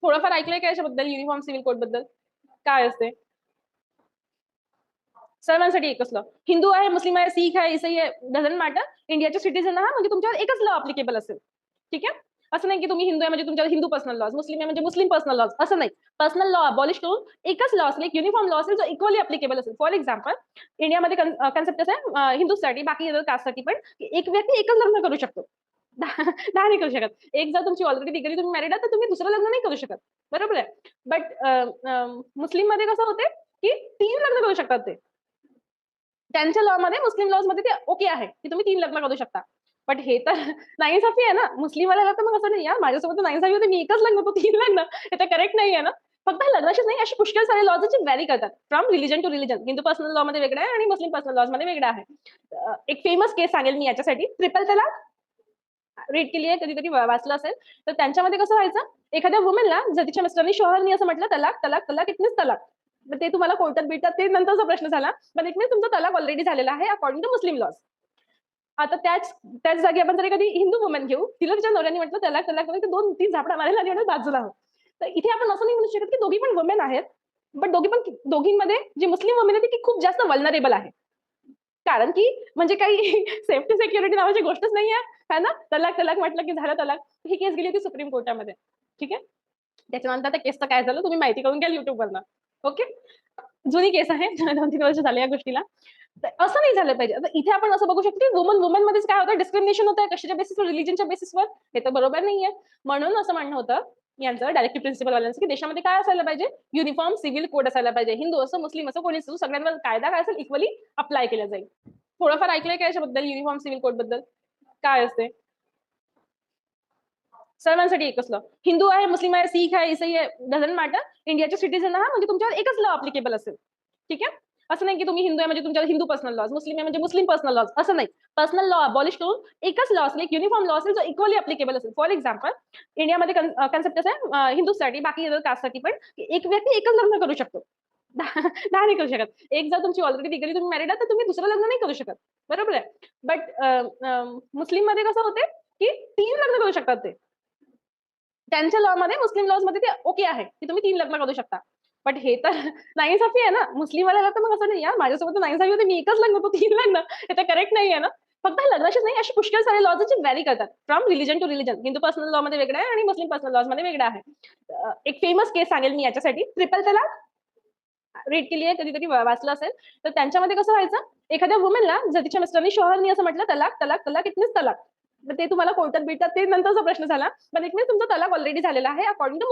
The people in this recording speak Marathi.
थोडंफार ऐकलंय का याच्याबद्दल, युनिफॉर्म सिव्हिल कोड बद्दल? काय असते? सर्वांसाठी एकच लॉ. हिंदू आहे, मुस्लिम आहे, सिख आहे, इसाई आहे, डझंट मॅटर. इंडियाचे सिटीजन आहात म्हणजे तुमच्यावर एकच लॉ अप्लिकेबल असेल. ठीक आहे? असं नाही की तुम्ही हिंदू आहे म्हणजे तुमच्यावर हिंदू पर्सनल लॉज, मुस्लिम आहे म्हणजे मुस्लिम पर्सनल लॉज, असं नाही. पर्सनल लॉ अबॉलिश करून एकच लॉ असेल, एक युनिफॉर्म लॉ असेल जो इक्वली अप्लिकेबल असेल. फॉर एक्झाम्पल, इंडियामध्ये कन्सेप्ट असं आहे हिंदूसाठी, बाकी इतर कास्टसाठी पण, की एक व्यक्ती एकच लग्न करू शकतो. 10 नाही करू शकत. एक जर तुमची ऑलरेडी लिगली तुम्ही मॅरिड आहात, तर तुम्ही दुसरं लग्न नाही करू शकत. बरोबर आहे? बट मुस्लिममध्ये कसं होते, की 3 लग्न करू शकतात ते. त्यांच्या लॉमध्ये, मुस्लिम लॉजमध्ये ते ओके आहे, की तुम्ही 3 लग्न करू शकता. बट हे तर नाइंसाफी आहे ना. मुस्लिमवाल्याला तर मग असं नाही, यार माझ्यासोबत तर नाइंसाफी होते, मी एकच लग्न, तू 3 लग्न. हे तर करेक्ट नाहीये ना. फक्त लग्नाचीच नाही, अशी पुष्कळ सारे लॉज आहेत जे व्हॅरी करतात. From religion to religion. Hindu personal लॉमध्ये वेगळं आहे आणि मुस्लिम पर्सनल लॉजमध्ये वेगळं आहे. एक फेमस केस सांगेल मी याच्यासाठी. ट्रिपल तलाक रीड केली आहे, कधीतरी वाचलं असेल. तर त्यांच्यामध्ये कसं व्हायचं, एखाद्या वुमनला जर तिच्या मिस्टरनी शोहरनी असं म्हटलं, तलाक, तलाक, तलाक, इट मीन्स तलाक. मग ते तुम्हाला कोर्टात भेटतात, ते नंतरचा प्रश्न झाला. पण इट मीन्स तुमचा तलाक ऑलरेडी झालेला आहे अकॉर्डिंग टू मुस्लिम लॉज. आता त्याच त्याच जागी आपण जर एखादी हिंदू वुमन घेऊ, तिला तिच्या नवऱ्याने म्हटलं तलाक, तलाक, तलाक, तर 2-3 झापडा मारेल आणि म्हणेल बाजूला हो. तर इथे आपण असं नाही म्हणू शकत, की दोघी पण वुमेन आहेत. बट दोघींमध्ये जी मुस्लिम वुमन आहे, ती खूप जास्त वल्नरेबल आहे. कारण की म्हणजे काही सेफ्टी सिक्युरिटी नावाची गोष्टच नाहीये, है ना? तलाक, तलाक म्हटलं की झालं तलाक. ही केस गेली होती सुप्रीम कोर्टामध्ये. ठीक आहे? त्याच्यानंतर त्या केसचं काय झालं तुम्ही माहिती करून घ्याल YouTubeवरनं. ओके? जुनी केस आहे. 2-3 वर्ष झाले या गोष्टीला. तर असं नाही झालं पाहिजे. आता इथे आपण असं बघू शकतो, की वुमन मध्येच काय होतं, डिस्क्रिमिनेशन होतंय. कशाच्या बेसिसवर? रिलिजनच्या बेसिसवर. हे तर बरोबर नाहीये. म्हणून असं म्हणणं होतं यांचं डायरेक्टिव्ह प्रिन्सिपलवाल्यांचं, की देशामध्ये काय असायला पाहिजे? युनिफॉर्म सिव्हिल कोड असायला पाहिजे. हिंदू असो, मुस्लिम असो, कोणी असो, सगळ्यांवर कायदा काय असेल इक्वली अप्लाय केला जाईल. थोडंफार ऐकलंय का याच्याबद्दल, युनिफॉर्म सिव्हिल कोड बद्दल? काय असते? सर्वांसाठी एकच लॉ. हिंदू आहे, मुस्लिम आहे, सिख आहे, इसाई आहे, डझंट मॅटर. इंडियाचे सिटीजन आहात म्हणजे तुमच्यावर एकच लॉ अप्लिकेबल असेल. ठीक आहे? असं नाही की तुम्ही हिंदू आहे म्हणजे तुमच्यावर हिंदू पर्सनल लॉज, मुस्लिम आहे म्हणजे मुस्लिम पर्सनल लॉज, असं नाही. पर्सनल लॉ अबॉलिश करून एकच लॉ असेल, एक युनिफॉर्म लॉ असेल जो इक्वली अप्लिकेबल असेल. फॉर एक्झाम्पल, इंडियामध्ये कन्सेप्ट असं आहे हिंदूसाठी, बाकी इतर कास्टसाठी पण, की एक व्यक्ती एकच लग्न करू शकतो. 10 नाही करू शकत. एक जर तुमची ऑलरेडी लिगली तुम्ही मॅरिड आहात, तर तुम्ही दुसरं लग्न नाही करू शकत. बरोबर आहे? बट मुस्लिममध्ये कसं होते, की 3 लग्न करू शकतात ते. त्यांच्या लॉमध्ये, मुस्लिम लॉजमध्ये ते ओके आहे, की तुम्ही 3 लग्न करू शकता. बट हे तर नाइंसाफी आहे ना. मुस्लिमवाल्याला तर मग असं नाही, यार माझ्यासोबत तर नाइंसाफी होते, मी एकच लग्न, तू 3 लग्न. हे तर करेक्ट नाहीये ना. फक्त लग्नाचीच नाही, अशी पुष्कळ सारे लॉज आहेत जे व्हॅरी करतात. From religion to religion. Hindu personal लॉमध्ये वेगळं आहे आणि मुस्लिम पर्सनल लॉजमध्ये वेगळं आहे. एक फेमस केस सांगेल मी याच्यासाठी. ट्रिपल तलाक रीड केली आहे, कधीतरी वाचलं असेल. तर त्यांच्यामध्ये कसं व्हायचं, एखाद्या वुमनला जर तिच्या मिस्टरनी शोहरनी असं म्हटलं, तलाक, तलाक, तलाक, इट मीन्स तलाक. मग ते तुम्हाला कोर्टात भेटतात, ते नंतरचा प्रश्न झाला. पण इट मीन्स तुमचा तलाक ऑलरेडी झालेला आहे अकॉर्डिंग टू